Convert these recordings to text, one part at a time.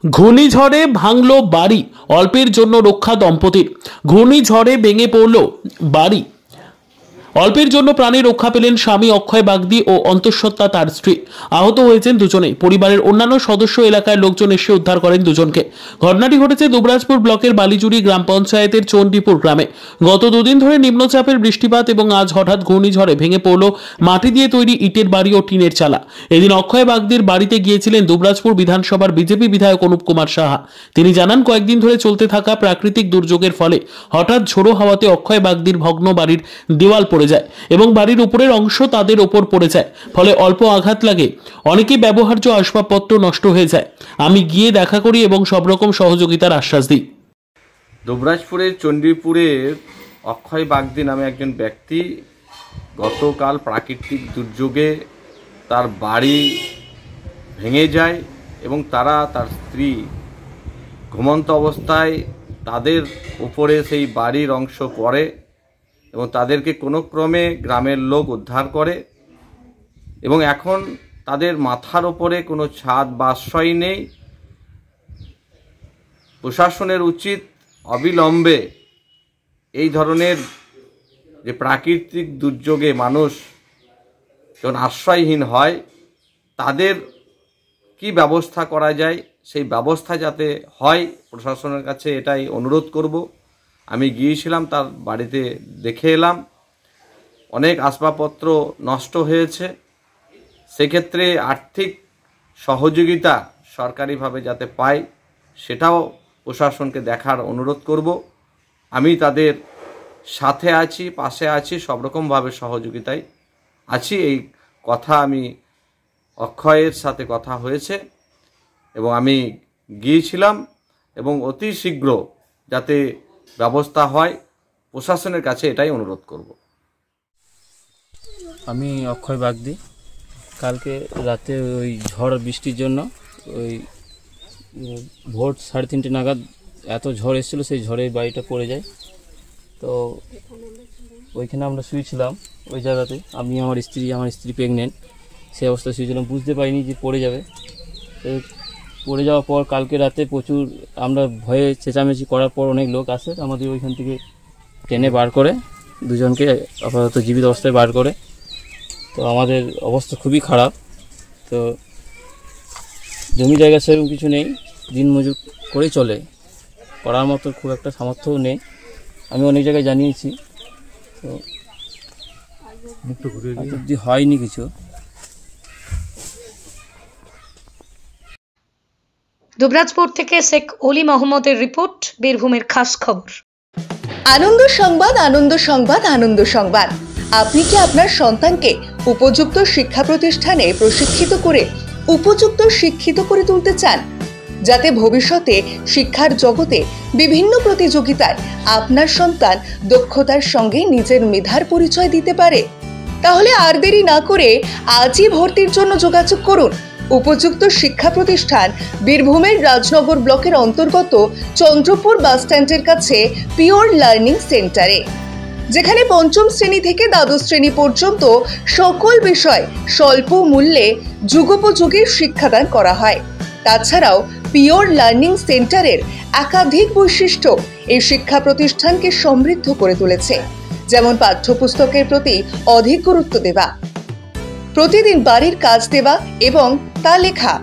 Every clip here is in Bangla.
ঘূর্ণিঝড়ে ভাঙল বাড়ি, অল্পের জন্য রক্ষা দম্পতির। ঘূর্ণিঝড়ে ভেঙে পড়ল বাড়ি, অল্পের জন্য প্রাণে রক্ষা পেলেন স্বামী অক্ষয় বাগদি ও অন্তঃসত্ত্বা তার স্ত্রী। আহত হয়েছেন দুজনেই। পরিবারের অন্যান্য সদস্য, এলাকার লোকজন এসে উদ্ধার করেন দুজনকে। ঘটনাটি ঘটেছে দুবরাজপুর ব্লকের বালিজুড়ি গ্রাম পঞ্চায়েতের চণ্ডীপুর গ্রামে। গত দুদিন ধরে নিম্নচাপের বৃষ্টিপাত এবং আজ হঠাৎ ঘূর্ণিঝড়ে ভেঙে পড়ল মাটি দিয়ে তৈরি ইটের বাড়ি ও টিনের চালা। এদিন অক্ষয় বাগদির বাড়িতে গিয়েছিলেন দুবরাজপুর বিধানসভার বিজেপি বিধায়ক অনুপ কুমার সাহা। তিনি জানান, কয়েকদিন ধরে চলতে থাকা প্রাকৃতিক দুর্যোগের ফলে হঠাৎ ঝোড়ো হাওয়াতে অক্ষয় বাগদির ভগ্ন বাড়ির দেওয়াল পড়ে যায় এবং বাড়ির উপরের অংশ তাদের ওপর পড়ে যায়। ফলে অল্প আঘাত লাগে, অনেকেই ব্যবহার্য আসবাবপত্র নষ্ট হয়ে যায়। আমি গিয়ে দেখা করি এবং সব রকম সহযোগিতার আশ্বাস দিই। দুবরাজপুরের চণ্ডীপুরের অক্ষয় বাগদি নামে একজন ব্যক্তি গতকাল প্রাকৃতিক দুর্যোগে তার বাড়ি ভেঙে যায় এবং তার স্ত্রী ঘুমন্ত অবস্থায় তাদের উপরে সেই বাড়ির অংশ পড়ে এবং তাদেরকে কোনো ক্রমে গ্রামের লোক উদ্ধার করে এবং এখন তাদের মাথার ওপরে কোনো ছাদ বা আশ্রয় নেই। প্রশাসনের উচিত অবিলম্বে এই ধরনের যে প্রাকৃতিক দুর্যোগে মানুষ যখন আশ্রয়হীন হয় তাদের কি ব্যবস্থা করা যায় সেই ব্যবস্থা যাতে হয়, প্রশাসনের কাছে এটাই অনুরোধ করব। আমি গিয়েছিলাম, তার বাড়িতে দেখে এলাম, অনেক আসবাবপত্র নষ্ট হয়েছে। সেক্ষেত্রে আর্থিক সহযোগিতা সরকারিভাবে যাতে পায় সেটাও প্রশাসনকে দেখার অনুরোধ করব। আমি তাদের সাথে আছি, পাশে আছি, সব রকমভাবে সহযোগিতায় আছি। এই কথা আমি অক্ষয়ের সাথে কথা হয়েছে এবং আমি গিয়েছিলাম এবং অতি শীঘ্র যাতে ব্যবস্থা হয় প্রশাসনের কাছে এটাই অনুরোধ করব। আমি অক্ষয় বাগদি। কালকে রাতে ওই ঝড় বৃষ্টির জন্য ওই ভোর 3:30 নাগাদ এত ঝড় এসেছিলো, সেই ঝড়ে বাড়িটা পড়ে যায়। তো ওইখানে আমরা শুয়েছিলাম ওই জায়গাতে, আমি আমার স্ত্রী প্রেগনেন্ট, সেই অবস্থায় শুয়েছিলাম, বুঝতে পারিনি যে পড়ে যাবে। তো পড়ে যাওয়ার পর কালকে রাতে প্রচুর আমরা ভয়ে চেঁচামেচি করার পর অনেক লোক আসে, আমাদের ওইখান থেকে টেনে বার করে দুজনকে আপাতত জীবিত অবস্থায় বার করে। তো আমাদের অবস্থা খুবই খারাপ। তো জমি জায়গা সেরকম কিছু নেই, দিন মজুর করেই চলে, করার মতো খুব একটা সামর্থ্যও নেই। আমি অনেক জায়গায় জানিয়েছি, তো হয়নি কিছু। দুবরাজপুর থেকে শেখ অলি মোহাম্মদের রিপোর্ট, বীরভূমের খাস খবর। আনন্দ সংবাদ, আনন্দ সংবাদ, আনন্দ সংবাদ। আপনি কি আপনার সন্তানকে উপযুক্ত শিক্ষা প্রতিষ্ঠানে উপযুক্ত শিক্ষিত করে তুলতে চান, যাতে ভবিষ্যতে শিক্ষার জগতে বিভিন্ন প্রতিযোগিতায় আপনার সন্তান দক্ষতার সঙ্গে নিজের মেধার পরিচয় দিতে পারে? তাহলে আর দেরি না করে আজই ভর্তির জন্য যোগাযোগ করুন। উপযুক্ত শিক্ষা প্রতিষ্ঠান বীরভূমের রাজনগর ব্লকের অন্তর্গত চন্দ্রপুর বাস স্ট্যান্ডের কাছে পিওর লার্নিং সেন্টারে, যেখানে পঞ্চম শ্রেণী থেকে দ্বাদশ শ্রেণী পর্যন্ত সকল বিষয় স্বল্প মূল্যে যুগোপযোগী শিক্ষাদান করা হয়। তাছাড়াও পিওর লার্নিং সেন্টারের একাধিক বৈশিষ্ট্য এই শিক্ষা প্রতিষ্ঠানকে সমৃদ্ধ করে তুলেছে, যেমন পাঠ্যপুস্তকের প্রতি অধিক গুরুত্ব দেওয়া, প্রতিদিন বাড়ির কাজ দেওয়া এবং তা লেখা,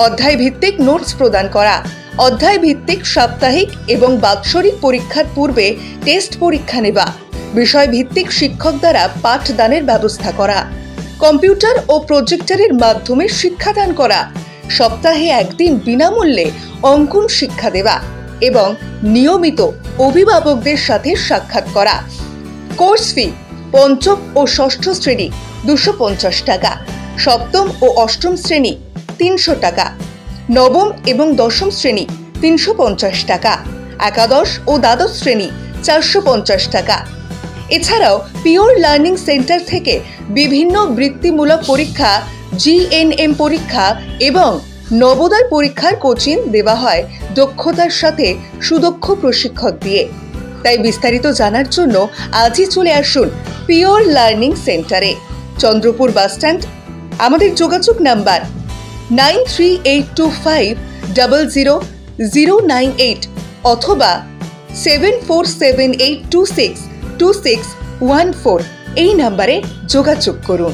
অধ্যায় ভিত্তিক নোটস প্রদান করা, অধ্যায় ভিত্তিক সাপ্তাহিক এবং বাৎসরিক পরীক্ষার পূর্বে টেস্ট পরীক্ষা নেওয়া, বিষয় ভিত্তিক শিক্ষক দ্বারা পাঠদানের ব্যবস্থা করা, কম্পিউটার ও প্রজেক্টরের মাধ্যমে শিক্ষাদান করা, সপ্তাহে একদিন বিনামূল্যে অঙ্কন শিক্ষা দেওয়া এবং নিয়মিত অভিভাবকদের সাথে সাক্ষাৎ করা। কোর্স ফি পঞ্চম ও ষষ্ঠ শ্রেণী 250 টাকা, সপ্তম ও অষ্টম শ্রেণী 300 টাকা, নবম এবং দশম শ্রেণী 350 টাকা, একাদশ ও দ্বাদশ শ্রেণী 450 টাকা। এছাড়াও পিওর লার্নিং সেন্টার থেকে বিভিন্ন বৃত্তিমূলক পরীক্ষা, জিএনএম পরীক্ষা এবং নবোদয় পরীক্ষার কোচিং দেওয়া হয় দক্ষতার সাথে সুদক্ষ প্রশিক্ষক দিয়ে। তাই বিস্তারিত জানার জন্য আজই চলে আসুন পিওর লার্নিং সেন্টারে, চন্দ্রপুর বাস স্ট্যান্ড। আমাদের যোগাযোগ নাম্বার 938251 000098 অথবা 7478262614 এই নম্বরে যোগাযোগ করুন।